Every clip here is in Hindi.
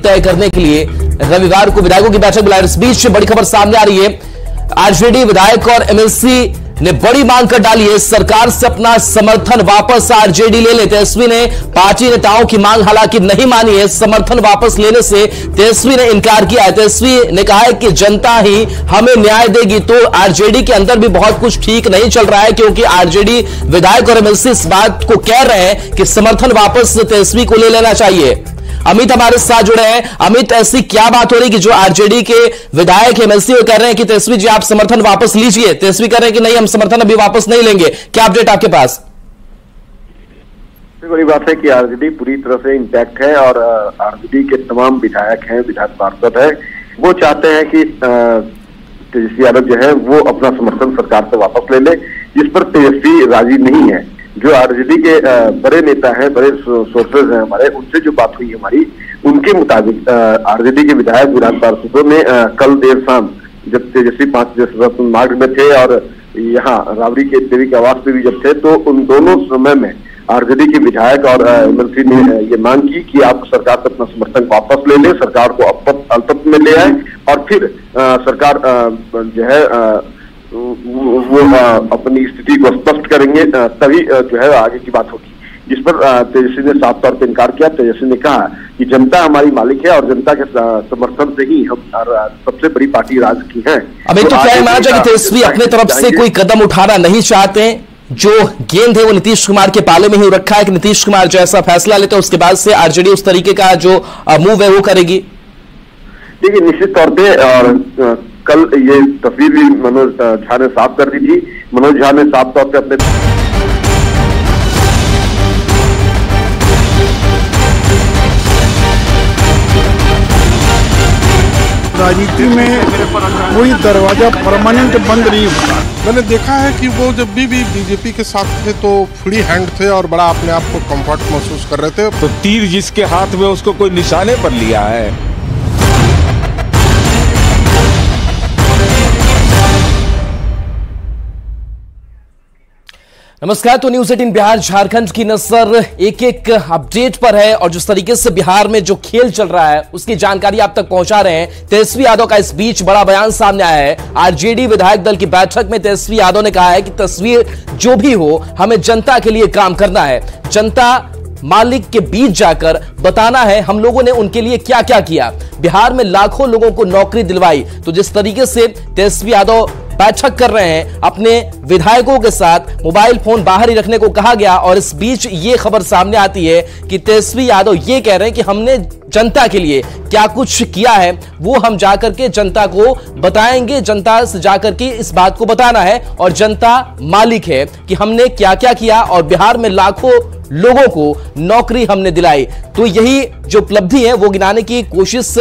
तय करने के लिए रविवार को विधायकों की बैठक बुलाई। इस बीच बड़ी खबर सामने आ रही है, आरजेडी विधायक और एमएलसी ने बड़ी मांग कर डाली है, सरकार से अपना समर्थन वापस आरजेडी ले ले। तेजस्वी ने पार्टी नेताओं की मांग हालांकि नहीं मानी है, समर्थन वापस लेने से तेजस्वी ने इनकार किया है। तेजस्वी ने कहा है कि जनता ही हमें न्याय देगी। तो आरजेडी के अंदर भी बहुत कुछ ठीक नहीं चल रहा है, क्योंकि आरजेडी विधायक और एमएलसी इस बात को कह रहे हैं कि समर्थन वापस तेजस्वी को ले लेना चाहिए। अमित हमारे साथ जुड़े हैं। अमित, ऐसी क्या बात हो रही कि जो आरजेडी के विधायक एमएलसी कह रहे हैं कि तेजस्वी जी आप समर्थन वापस लीजिए, तेजस्वी कह रहे हैं कि नहीं हम समर्थन अभी वापस नहीं लेंगे, क्या अपडेट आपके पास? बड़ी बात है कि आरजेडी पूरी तरह से इंटैक्ट है और आरजेडी के तमाम विधायक हैं, विधायक पार्षद है, वो चाहते हैं कि तेजस्वी यादव जो है वो अपना समर्थन सरकार से वापस ले ले, जिस पर तेजस्वी राजी नहीं है। जो आरजेडी के बड़े नेता हैं, बड़े सोर्सेज हैं हमारे, उनसे जो बात हुई हमारी, उनके मुताबिक आरजेडी के विधायक विधान पार्षदों ने कल देर शाम जब तेजस्वी 5 मार्ग में थे और यहाँ राबड़ी के देवी के आवास पे भी जब थे, तो उन दोनों समय में आरजेडी के विधायक और एमएलसी ने ये मांग की कि आप सरकार से अपना समर्थन वापस ले ले, सरकार को अल्पत्व में ले आए और फिर सरकार जो है वो अपनी स्थिति को स्पष्ट करेंगे, तभी जो है आगे की बात होगी। जिस पर तेजस्वी ने साफ तौर पर इनकार किया। तेजस्वी ने कहा कि जनता हमारी मालिक है और जनता के समर्थन से ही हम सबसे बड़ी पार्टी राज की है। अभी तो क्या माना जाए कि तेजस्वी अपने तरफ से कोई कदम उठाना नहीं चाहते, जो गेंद है वो नीतीश कुमार के पाले में ही रखा है कि नीतीश कुमार जैसा फैसला लेते हैं उसके बाद से आरजेडी उस तरीके का जो मूव है वो करेगी? देखिए, निश्चित तौर पे और कल ये तस्वीर भी मनोज झा ने साफ कर दी थी। मनोज झा ने साफ तौर पे अपने राजनीति में कोई दरवाजा परमानेंट बंद नहीं होता। मैंने देखा है कि वो जब भी बीजेपी के साथ थे तो फ्री हैंड थे और बड़ा अपने आप को कंफर्ट महसूस कर रहे थे। तो तीर जिसके हाथ में उसको कोई निशाने पर लिया है। नमस्कार, तो न्यूज़ 18 बिहार झारखंड की नजर एक एक अपडेट पर है और जिस तरीके से बिहार में जो खेल चल रहा है उसकी जानकारी आप तक पहुंचा रहे हैं। तेजस्वी यादव का इस बीच बड़ा बयान सामने आया है। आरजेडी विधायक दल की बैठक में तेजस्वी यादव ने कहा है कि तस्वीर जो भी हो हमें जनता के लिए काम करना है, जनता मालिक के बीच जाकर बताना है हम लोगों ने उनके लिए क्या क्या किया। बिहार में लाखों लोगों को नौकरी दिलवाई। तो जिस तरीके से तेजस्वी यादव बैठक कर रहे हैं, अपने विधायकों के साथ मोबाइल फोन बाहर ही रखने को कहा गया और इस बीच ये खबर सामने आती है कि तेजस्वी यादव ये कह रहे हैं कि हमने जनता के लिए क्या कुछ किया है वो हम जाकर के जनता को बताएंगे, जनता से जाकर के इस बात को बताना है और जनता मालिक है कि हमने क्या क्या किया और बिहार में लाखों लोगों को नौकरी हमने दिलाई। तो यही जो उपलब्धि है वो गिनाने की कोशिश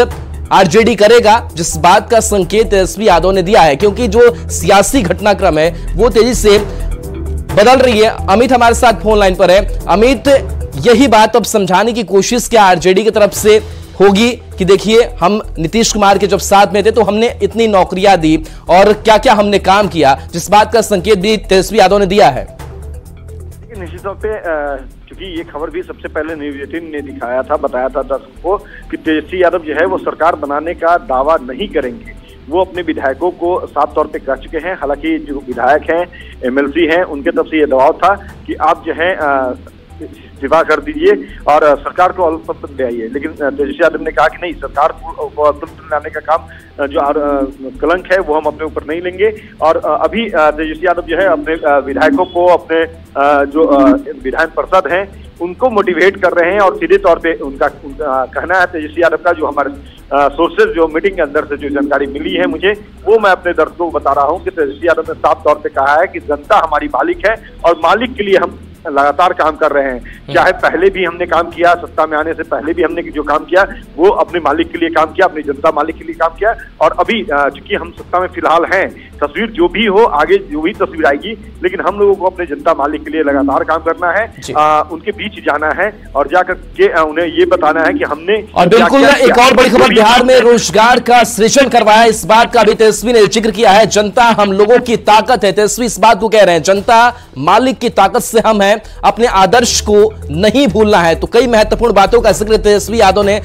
आरजेडी करेगा, जिस बात का संकेत तेजस्वी यादव ने दिया है, क्योंकि जो सियासी घटनाक्रम है वो तेजी से बदल रही है। अमित हमारे साथ फोन लाइन पर है। अमित, यही बात अब समझाने की कोशिश क्या आरजेडी की तरफ से होगी कि देखिए हम नीतीश कुमार के जब साथ में थे तो हमने इतनी नौकरियां दी और क्या क्या हमने काम किया, जिस बात का संकेत भी तेजस्वी यादव ने दिया है? निश्चित तौर पे क्योंकि ये खबर भी सबसे पहले न्यूज़ 18 ने दिखाया था, बताया था दर्शकों को कि तेजस्वी यादव जो है वो सरकार बनाने का दावा नहीं करेंगे। वो अपने विधायकों को साफ तौर पे कह चुके हैं। हालांकि जो विधायक हैं, एमएलसी हैं, उनके तरफ से ये दबाव था कि आप जो है इस्तीफा कर दीजिए और सरकार को अल्पत्व ले आइए, लेकिन तेजस्वी यादव ने कहा कि नहीं, सरकार को अल्पत्व लाने का काम जो कलंक है वो हम अपने ऊपर नहीं लेंगे। और अभी तेजस्वी यादव जो है अपने विधायकों को, अपने जो विधान पार्षद हैं उनको मोटिवेट कर रहे हैं और सीधे तौर पे उनका कहना है, तेजस्वी यादव का जो हमारे सोर्सेज जो मीटिंग के अंदर से जो जानकारी मिली है मुझे, वो मैं अपने दर्शकों को बता रहा हूँ कि तेजस्वी यादव ने साफ तौर पे कहा है कि जनता हमारी मालिक है और मालिक के लिए हम लगातार काम कर रहे हैं। चाहे पहले भी हमने काम किया, सत्ता में आने से पहले भी हमने जो काम किया वो अपने मालिक के लिए काम किया, अपनी जनता मालिक के लिए काम किया और अभी चूंकि हम सत्ता में फिलहाल हैं, तस्वीर जो भी हो, आगे जो भी तस्वीर आएगी, लेकिन हम लोगों को अपने जनता मालिक के लिए लगातार काम करना है, उनके बीच जाना है और जाकर के उन्हें ये बताना है कि हमने। और बिल्कुल एक और बड़ी खबर, बिहार में रोजगार का सृजन करवाया, इस बात का भी तेजस्वी ने जिक्र किया है। जनता हम लोगों की ताकत है, तेजस्वी इस बात को कह रहे हैं, जनता मालिक की ताकत से हम हैं, अपने आदर्श को नहीं भूलना है। तो कई महत्वपूर्ण बातों का जिक्र तेजस्वी यादव ने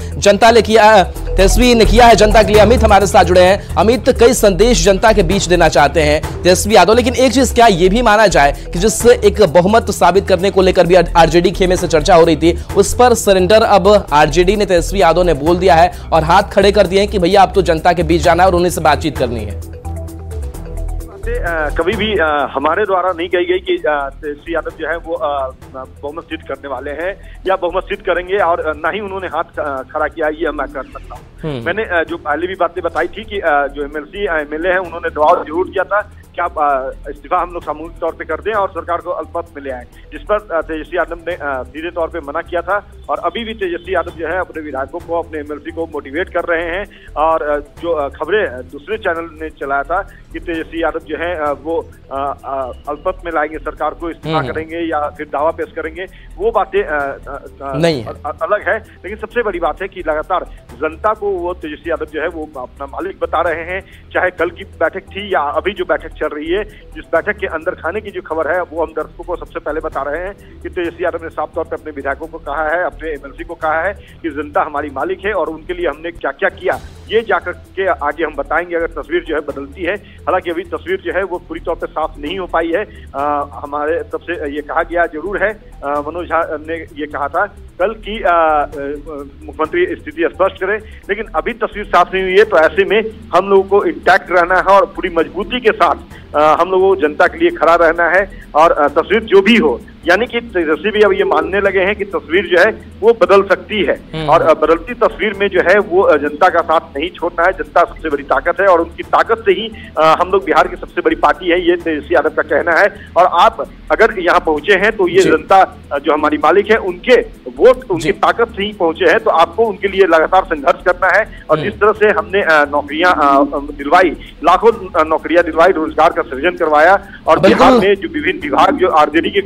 तेजस्वी ने किया है जनता के लिए। अमित हमारे साथ जुड़े हैं। अमित, कई संदेश जनता के बीच देना चाहते हैं तेजस्वी यादव, लेकिन एक चीज क्या ये भी माना जाए कि जिससे एक बहुमत साबित करने को लेकर भी आरजेडी खेमे से चर्चा हो रही थी, उस पर सरेंडर अब आरजेडी ने तेजस्वी यादव ने बोल दिया है और हाथ खड़े कर दिए हैं कि भैया आप तो जनता के बीच जाना है और उन्हीं से बातचीत करनी है। कभी भी हमारे द्वारा नहीं कही गई कि तेजस्वी यादव जो है वो बहुमत सिद्ध करने वाले हैं या बहुमत सिद्ध करेंगे, और ना ही उन्होंने हाथ खड़ा किया ये मैं कर सकता हूँ। मैंने जो पहले भी बातें बताई थी कि जो एमएलए हैं उन्होंने दबाव जरूर किया था कि आप इस्तीफा हम लोग सामूहिक तौर पे कर दें और सरकार को अल्पमत में ले आए, जिस पर तेजस्वी यादव ने सीधे तौर पे मना किया था। और अभी भी तेजस्वी यादव जो है अपने विधायकों को, अपने एमएलसी को मोटिवेट कर रहे हैं। और जो खबरें दूसरे चैनल ने चलाया था कि तेजस्वी यादव जो है वो अल्पमत में लाएंगे सरकार को, इस्तीफा करेंगे या फिर दावा पेश करेंगे, वो बातें नहीं अलग है। लेकिन सबसे बड़ी बात है कि लगातार जनता को वो तेजस्वी यादव जो है वो अपना मालिक बता रहे हैं। चाहे कल की बैठक थी या अभी जो बैठक चल रही है, जिस बैठक के अंदर खाने की जो खबर है वो हम दर्शकों को सबसे पहले बता रहे हैं कि तेजस्वी यादव ने साफ तौर पर अपने विधायकों को कहा है, अपने एमएलसी को कहा है कि जनता हमारी मालिक है और उनके लिए हमने क्या क्या किया ये जाकर के आगे हम बताएंगे अगर तस्वीर जो है बदलती है। हालांकि अभी तस्वीर जो है वो पूरी तौर पे साफ नहीं हो पाई है। हमारे तरफ से ये कहा गया जरूर है, मनोज झा ने ये कहा था कल की मुख्यमंत्री स्थिति स्पष्ट करें, लेकिन अभी तस्वीर साफ नहीं हुई है। तो ऐसे में हम लोगों को इंटैक्ट रहना है और पूरी मजबूती के साथ हम लोगों को जनता के लिए खड़ा रहना है। और तस्वीर जो भी हो, यानी कि तेजस्वी भी अब ये मानने लगे हैं कि तस्वीर जो है वो बदल सकती है और बदलती तस्वीर में जो है वो जनता का साथ नहीं छोड़ना है। जनता सबसे बड़ी ताकत है और उनकी ताकत से ही हम लोग बिहार की सबसे बड़ी पार्टी है, ये तेजस्वी यादव का कहना है। और आप अगर यहाँ पहुंचे हैं तो ये जनता जो हमारी मालिक है उनके वोट, उनकी ताकत से ही पहुंचे हैं, तो आपको उनके लिए लगातार संघर्ष करना है। और जिस तरह से हमने नौकरियां दिलवाई, लाखों नौकरियां दिलवाई, रोजगार का सृजन करवाया और बिहार में जो विभिन्न विभाग जो आरजेडी के